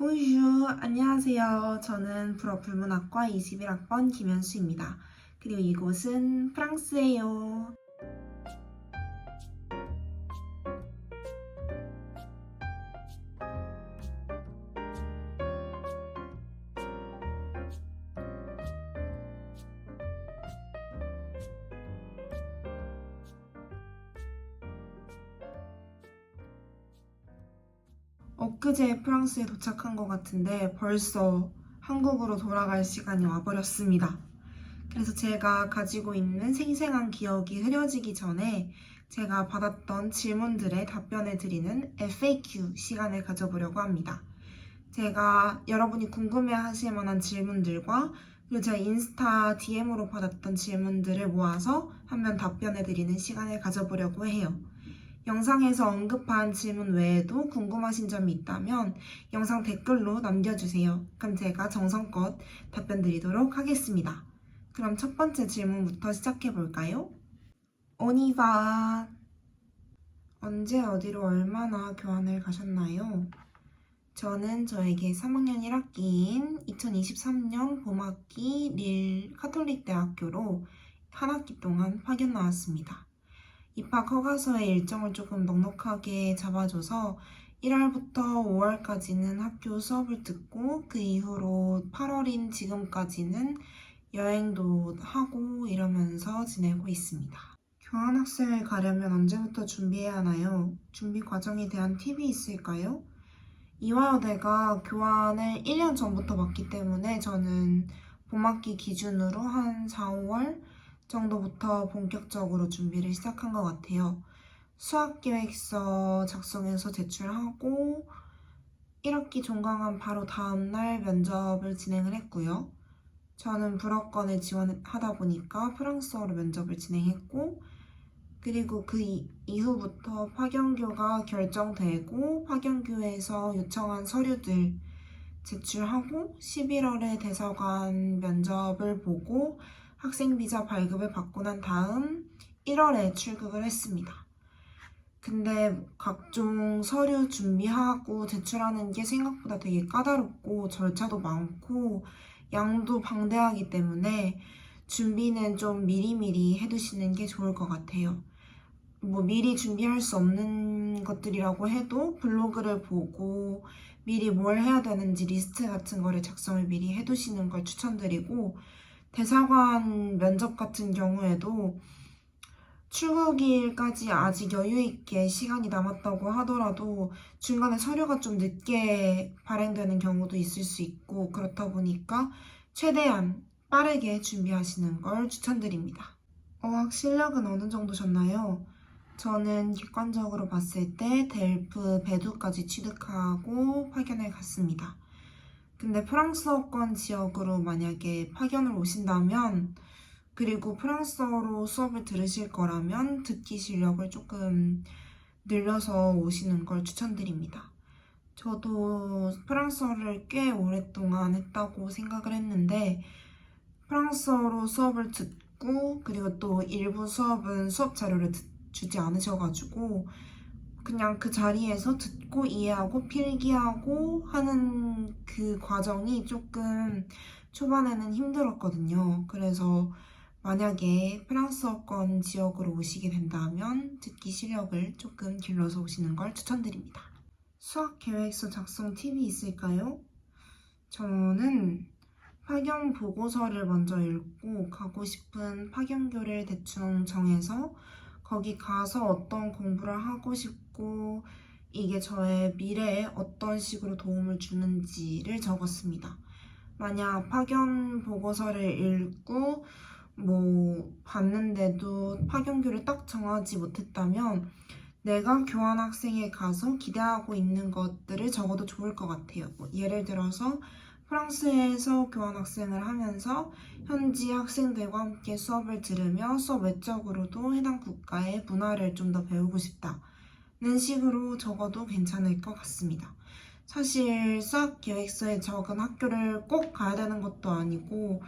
Bonjour, 안녕하세요. 저는 불어불문학과 21학번 김현수입니다. 그리고 이곳은 프랑스예요. 엊그제 프랑스에 도착한 것 같은데 벌써 한국으로 돌아갈 시간이 와버렸습니다. 그래서 제가 가지고 있는 생생한 기억이 흐려지기 전에 제가 받았던 질문들에 답변을 드리는 FAQ 시간을 가져보려고 합니다. 제가 여러분이 궁금해하실 만한 질문들과 그리고 제가 인스타 DM으로 받았던 질문들을 모아서 한 번 답변해드리는 시간을 가져보려고 해요. 영상에서 언급한 질문 외에도 궁금하신 점이 있다면 영상 댓글로 남겨주세요. 그럼 제가 정성껏 답변드리도록 하겠습니다. 그럼 첫 번째 질문부터 시작해볼까요? 오니바 언제 어디로 얼마나 교환을 가셨나요? 저는 저에게 3학년 1학기인 2023년 봄학기 릴 카톨릭대학교로 한 학기 동안 파견 나왔습니다. 입학 허가서의 일정을 조금 넉넉하게 잡아줘서 1월부터 5월까지는 학교 수업을 듣고 그 이후로 8월인 지금까지는 여행도 하고 이러면서 지내고 있습니다. 교환학생을 가려면 언제부터 준비해야 하나요? 준비 과정에 대한 팁이 있을까요? 이화여대가 교환을 1년 전부터 받기 때문에 저는 봄학기 기준으로 한 4, 5월 정도부터 본격적으로 준비를 시작한 것 같아요. 수학계획서 작성해서 제출하고 1학기 종강한 바로 다음날 면접을 진행을 했고요. 저는 불어권을 지원하다 보니까 프랑스어로 면접을 진행했고 그리고 그 이후부터 파견교가 결정되고 파견교에서 요청한 서류들 제출하고 11월에 대사관 면접을 보고 학생비자 발급을 받고 난 다음 1월에 출국을 했습니다. 근데 각종 서류 준비하고 제출하는 게 생각보다 되게 까다롭고 절차도 많고 양도 방대하기 때문에 준비는 좀 미리미리 해두시는 게 좋을 것 같아요. 미리 준비할 수 없는 것들이라고 해도 블로그를 보고 미리 뭘 해야 되는지 리스트 같은 거를 작성을 미리 해두시는 걸 추천드리고 대사관 면접 같은 경우에도 출국일까지 아직 여유있게 시간이 남았다고 하더라도 중간에 서류가 좀 늦게 발행되는 경우도 있을 수 있고 그렇다 보니까 최대한 빠르게 준비하시는 걸 추천드립니다. 어학 실력은 어느 정도셨나요? 저는 객관적으로 봤을 때 델프, 배두까지 취득하고 파견을 갔습니다. 근데 프랑스어권 지역으로 만약에 파견을 오신다면 그리고 프랑스어로 수업을 들으실 거라면 듣기 실력을 조금 늘려서 오시는 걸 추천드립니다. 저도 프랑스어를 꽤 오랫동안 했다고 생각을 했는데 프랑스어로 수업을 듣고 그리고 또 일부 수업은 수업 자료를 주지 않으셔가지고 그냥 그 자리에서 듣고 이해하고 필기하고 하는 그 과정이 조금 초반에는 힘들었거든요. 그래서 만약에 프랑스어권 지역으로 오시게 된다면 듣기 실력을 조금 길러서 오시는 걸 추천드립니다. 수학 계획서 작성 팁이 있을까요? 저는 파견 보고서를 먼저 읽고 가고 싶은 파견교를 대충 정해서 거기 가서 어떤 공부를 하고 싶고 이게 저의 미래에 어떤 식으로 도움을 주는지를 적었습니다. 만약 파견 보고서를 읽고 봤는데도 파견교를 딱 정하지 못했다면 내가 교환학생에 가서 기대하고 있는 것들을 적어도 좋을 것 같아요. 예를 들어서 프랑스에서 교환학생을 하면서 현지 학생들과 함께 수업을 들으며 수업 외적으로도 해당 국가의 문화를 좀 더 배우고 싶다는 식으로 적어도 괜찮을 것 같습니다. 사실 수학 계획서에 적은 학교를 꼭 가야 되는 것도 아니고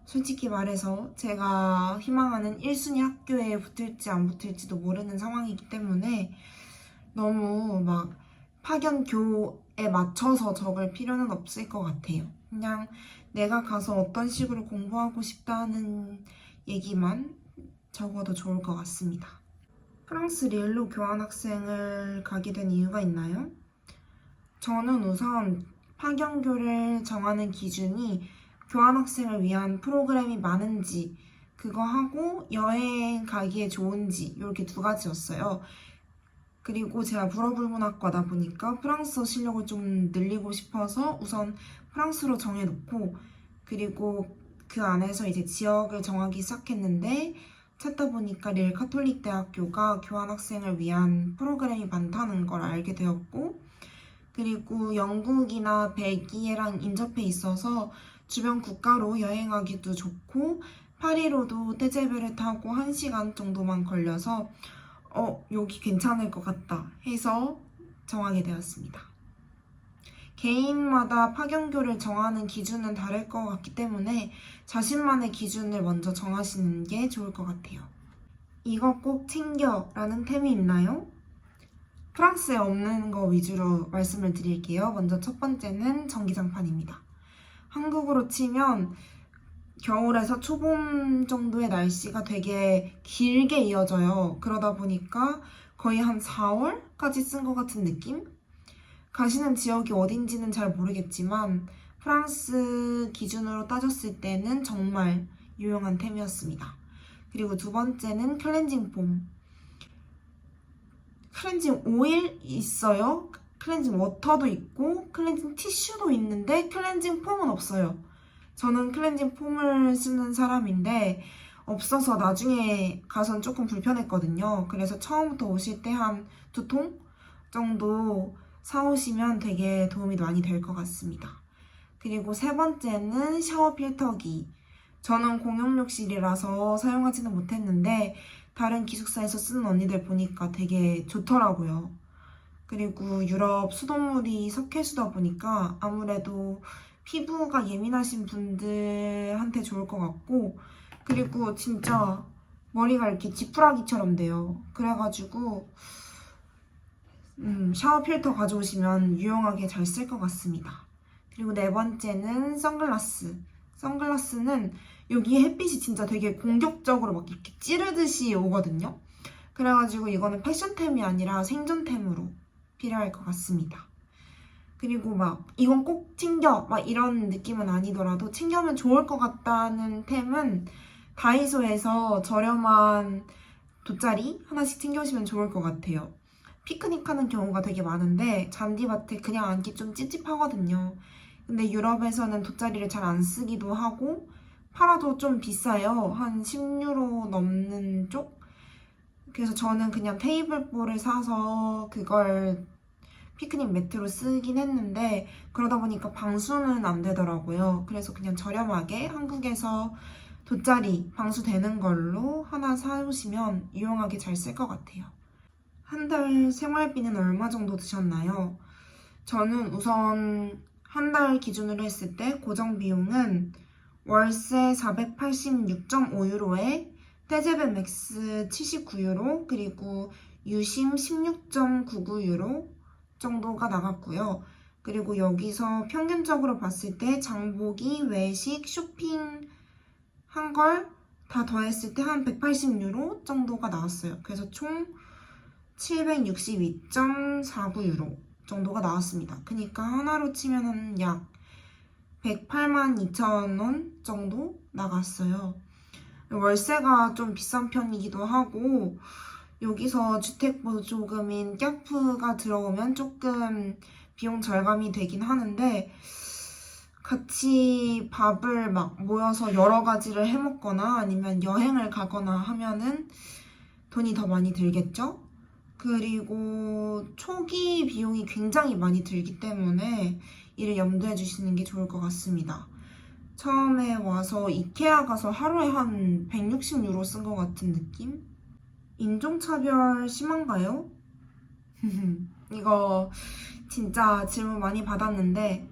솔직히 말해서 제가 희망하는 1순위 학교에 붙을지 안 붙을지도 모르는 상황이기 때문에 너무 파견교 맞춰서 적을 필요는 없을 것 같아요. 그냥 내가 가서 어떤 식으로 공부하고 싶다는 얘기만 적어도 좋을 것 같습니다. 프랑스 리엘로 교환학생을 가게 된 이유가 있나요? 저는 우선 파견교를 정하는 기준이 교환학생을 위한 프로그램이 많은지 그거 하고 여행 가기에 좋은지 이렇게 두 가지였어요. 그리고 제가 불어불문학과다 보니까 프랑스어 실력을 좀 늘리고 싶어서 우선 프랑스로 정해놓고 그리고 그 안에서 이제 지역을 정하기 시작했는데 찾다 보니까 릴 카톨릭 대학교가 교환학생을 위한 프로그램이 많다는 걸 알게 되었고 그리고 영국이나 벨기에랑 인접해 있어서 주변 국가로 여행하기도 좋고 파리로도 떼제베를 타고 1시간 정도만 걸려서 여기 괜찮을 것 같다 해서 정하게 되었습니다. 개인마다 파견교를 정하는 기준은 다를 것 같기 때문에 자신만의 기준을 먼저 정하시는 게 좋을 것 같아요. 이거 꼭 챙겨 라는 템이 있나요? 프랑스에 없는 거 위주로 말씀을 드릴게요. 먼저 첫 번째는 전기장판입니다. 한국으로 치면 겨울에서 초봄 정도의 날씨가 되게 길게 이어져요. 그러다 보니까 거의 한 4월까지 쓴 것 같은 느낌? 가시는 지역이 어딘지는 잘 모르겠지만 프랑스 기준으로 따졌을 때는 정말 유용한 템이었습니다. 그리고 두 번째는 클렌징 폼. 클렌징 오일 있어요. 클렌징 워터도 있고 클렌징 티슈도 있는데 클렌징 폼은 없어요. 저는 클렌징 폼을 쓰는 사람인데 없어서 나중에 가선 조금 불편했거든요. 그래서 처음부터 오실 때 한 2통 정도 사오시면 되게 도움이 많이 될 것 같습니다. 그리고 세 번째는 샤워 필터기. 저는 공용욕실이라서 사용하지는 못했는데 다른 기숙사에서 쓰는 언니들 보니까 되게 좋더라고요. 그리고 유럽 수돗물이 석회수다 보니까 아무래도 피부가 예민하신 분들한테 좋을 것 같고 그리고 진짜 머리가 이렇게 지푸라기처럼 돼요. 그래가지고 샤워 필터 가져오시면 유용하게 잘 쓸 것 같습니다. 그리고 네 번째는 선글라스. 선글라스는 여기 햇빛이 진짜 되게 공격적으로 막 이렇게 찌르듯이 오거든요. 그래가지고 이거는 패션템이 아니라 생존템으로 필요할 것 같습니다. 그리고 막 이건 꼭 챙겨 막 이런 느낌은 아니더라도 챙겨면 좋을 것 같다는 템은 다이소에서 저렴한 돗자리 하나씩 챙겨오시면 좋을 것 같아요. 피크닉 하는 경우가 되게 많은데 잔디밭에 그냥 앉기 좀 찝찝하거든요. 근데 유럽에서는 돗자리를 잘 안 쓰기도 하고 팔아도 좀 비싸요. 한 10유로 넘는 쪽? 그래서 저는 그냥 테이블볼을 사서 그걸 피크닉 매트로 쓰긴 했는데 그러다 보니까 방수는 안 되더라고요. 그래서 그냥 저렴하게 한국에서 돗자리 방수 되는 걸로 하나 사오시면 유용하게 잘 쓸 것 같아요. 한 달 생활비는 얼마 정도 드셨나요? 저는 우선 한 달 기준으로 했을 때 고정 비용은 월세 486.5유로에 떼제베 맥스 79유로 그리고 유심 16.99유로 정도가 나갔고요. 그리고 여기서 평균적으로 봤을 때 장보기, 외식, 쇼핑 한 걸 다 더했을 때 한 180유로 정도가 나왔어요. 그래서 총 762.49유로 정도가 나왔습니다. 그러니까 하나로 치면 약 108만 2천 원 정도 나갔어요. 월세가 좀 비싼 편이기도 하고 여기서 주택보조금인 꺄프가 들어오면 조금 비용 절감이 되긴 하는데 같이 밥을 막 모여서 여러 가지를 해 먹거나 아니면 여행을 가거나 하면은 돈이 더 많이 들겠죠? 그리고 초기 비용이 굉장히 많이 들기 때문에 이를 염두해 주시는 게 좋을 것 같습니다. 처음에 와서 이케아 가서 하루에 한 160유로 쓴 것 같은 느낌? 인종차별 심한가요? 이거 진짜 질문 많이 받았는데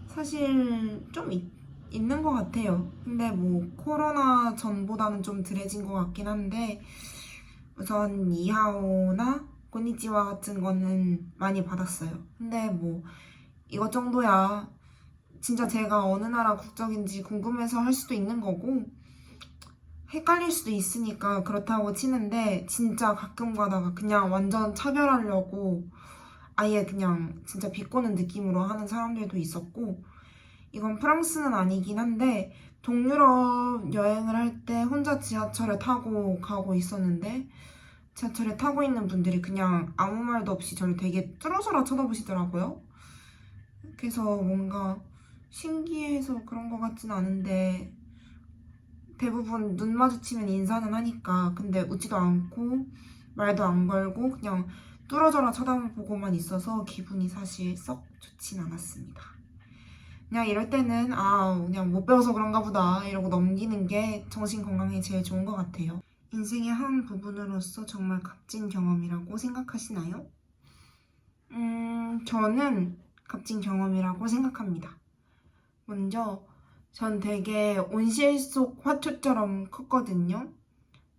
사실 좀 있는 것 같아요. 근데 뭐 코로나 전보다는 좀 덜해진 것 같긴 한데 우선 니하오나 고니치와 같은 거는 많이 받았어요. 근데 뭐 이것 정도야 진짜 제가 어느 나라 국적인지 궁금해서 할 수도 있는 거고 헷갈릴 수도 있으니까 그렇다고 치는데 진짜 가끔 가다가 그냥 완전 차별하려고 아예 그냥 진짜 비꼬는 느낌으로 하는 사람들도 있었고 이건 프랑스는 아니긴 한데 동유럽 여행을 할 때 혼자 지하철을 타고 가고 있었는데 지하철에 타고 있는 분들이 그냥 아무 말도 없이 저를 되게 뚫어져라 쳐다보시더라고요. 그래서 뭔가 신기해서 그런 것 같진 않은데 대부분 눈 마주치면 인사는 하니까 근데 웃지도 않고 말도 안 걸고 그냥 뚫어져라 쳐다보고만 있어서 기분이 사실 썩 좋진 않았습니다. 그냥 이럴 때는 그냥 못 배워서 그런가 보다 이러고 넘기는 게 정신 건강에 제일 좋은 것 같아요. 인생의 한 부분으로서 정말 값진 경험이라고 생각하시나요? 저는 값진 경험이라고 생각합니다. 먼저 전 되게 온실 속 화초처럼 컸거든요.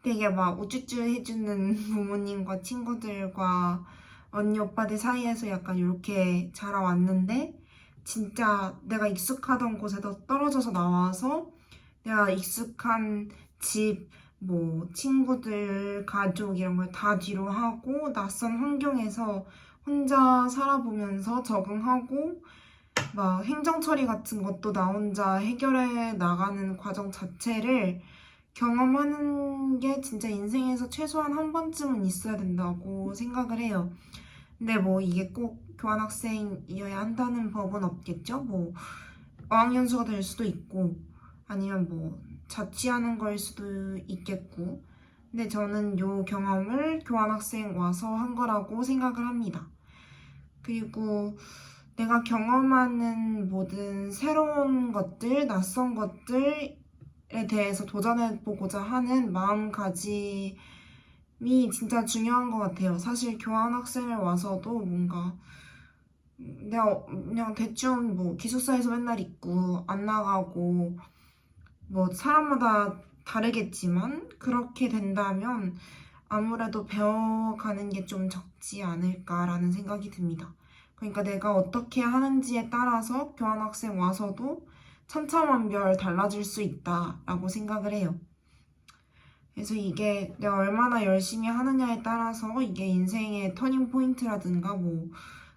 되게 막 우쭈쭈 해주는 부모님과 친구들과 언니 오빠들 사이에서 약간 이렇게 자라왔는데 진짜 내가 익숙하던 곳에서 떨어져서 나와서 내가 익숙한 집, 뭐 친구들, 가족 이런 걸 다 뒤로 하고 낯선 환경에서 혼자 살아보면서 적응하고 막 행정 처리 같은 것도 나 혼자 해결해 나가는 과정 자체를 경험하는 게 진짜 인생에서 최소한 한 번쯤은 있어야 된다고 생각을 해요. 근데 뭐 이게 꼭 교환학생이어야 한다는 법은 없겠죠? 뭐 어학연수가 될 수도 있고 아니면 뭐 자취하는 거일 수도 있겠고 근데 저는 요 경험을 교환학생 와서 한 거라고 생각을 합니다. 그리고 내가 경험하는 모든 새로운 것들, 낯선 것들에 대해서 도전해보고자 하는 마음가짐이 진짜 중요한 것 같아요. 사실 교환학생을 와서도 뭔가 내가 그냥 대충 뭐 기숙사에서 맨날 있고 안 나가고 뭐 사람마다 다르겠지만 그렇게 된다면 아무래도 배워가는 게 좀 적지 않을까라는 생각이 듭니다. 그러니까 내가 어떻게 하는지에 따라서 교환학생 와서도 천차만별 달라질 수 있다라고 생각을 해요. 그래서 이게 내가 얼마나 열심히 하느냐에 따라서 이게 인생의 터닝 포인트라든가 뭐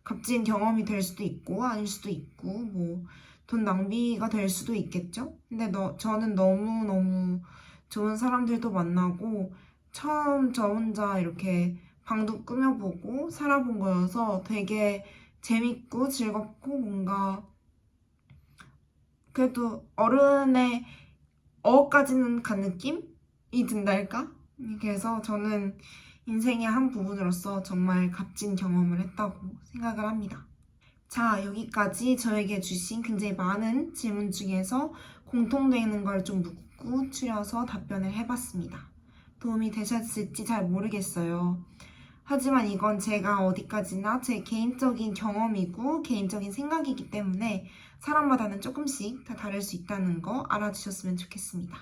값진 경험이 될 수도 있고 아닐 수도 있고 뭐 돈 낭비가 될 수도 있겠죠? 근데 저는 너무너무 좋은 사람들도 만나고 처음 저 혼자 이렇게 방도 꾸며보고 살아본 거여서 되게 재밌고 즐겁고 뭔가 그래도 어른의 어까지는 간 느낌이 든달까? 그래서 저는 인생의 한 부분으로서 정말 값진 경험을 했다고 생각을 합니다. 자, 여기까지 저에게 주신 굉장히 많은 질문 중에서 공통되는 걸 좀 묻고 추려서 답변을 해봤습니다. 도움이 되셨을지 잘 모르겠어요. 하지만 이건 제가 어디까지나 제 개인적인 경험이고 개인적인 생각이기 때문에 사람마다는 조금씩 다 다를 수 있다는 거 알아주셨으면 좋겠습니다.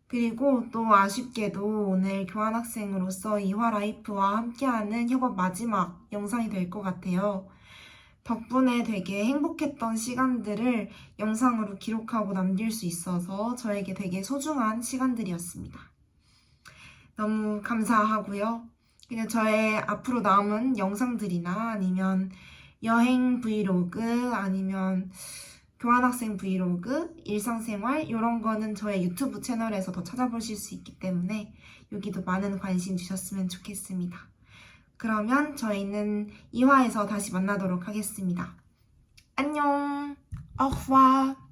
그리고 또 아쉽게도 오늘 교환학생으로서 이화라이프와 함께하는 협업 마지막 영상이 될 것 같아요. 덕분에 되게 행복했던 시간들을 영상으로 기록하고 남길 수 있어서 저에게 되게 소중한 시간들이었습니다. 너무 감사하고요. 그냥 저의 앞으로 남은 영상들이나 아니면 여행 브이로그 아니면 교환학생 브이로그, 일상생활 이런 거는 저의 유튜브 채널에서 더 찾아보실 수 있기 때문에 여기도 많은 관심 주셨으면 좋겠습니다. 그러면 저희는 2화에서 다시 만나도록 하겠습니다. 안녕! au revoir!